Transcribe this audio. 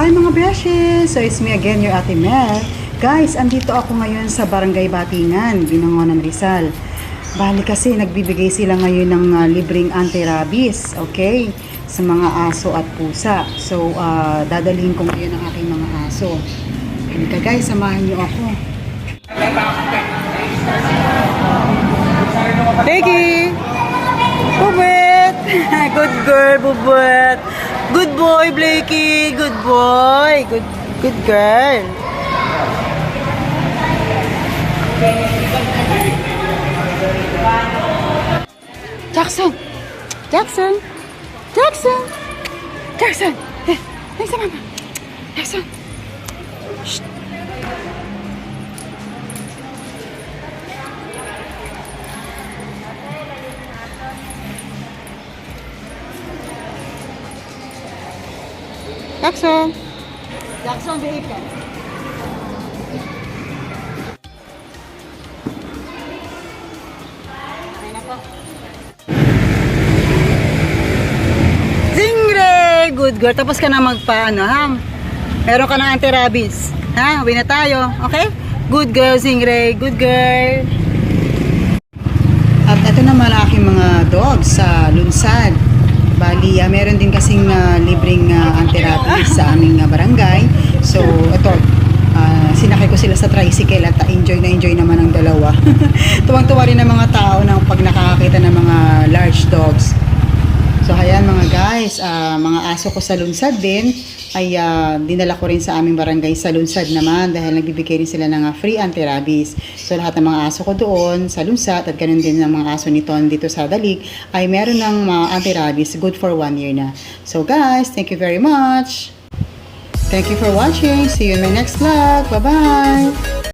Hi mga beshes! So it's me again, your Ate Mel. Guys, andito ako ngayon sa Barangay Batingan, Binangonan, Rizal. Bali kasi nagbibigay sila ngayon ng libreng anti-rabies, okay? Sa mga aso at pusa. So, dadalhin ko ngayon ang aking mga aso. Halika guys, samahan niyo ako. Peggy! Bubet! Good girl, Bubet! Good boy, Blakey! Good boy! Good girl! Jackson! Jackson! Jackson! Jackson! Hey, sa mama! Jackson! Shh! Jackson! Jackson, behave ka. Okay na po. Zingre! Good girl. Tapos ka na magpaano, ha? Meron ka ng anti-rabies. Ha? Uwi na tayo. Okay? Good girl, Zingre. Good girl. At ito naman aking mga dogs sa Lunsad. Bali, meron din kasing libreng anti-rabies sa aming barangay. So, ito, sinakay ko sila sa tricycle at enjoy naman ang dalawa. Tuwang-tuwa rin ang mga tao pag nakakakita ng mga large dogs. So, ayan mga guys, mga aso ko sa Lunsad din ay dinala ko rin sa aming barangay sa Lunsad naman dahil nagbibigay rin sila ng free anti-rabies. So, lahat ng mga aso ko doon sa Lunsad at ganun din ng mga aso ni Ton dito sa Dalig ay meron ng mga anti-rabies good for 1 year na. So, guys, thank you very much. Thank you for watching. See you in my next vlog. Bye-bye!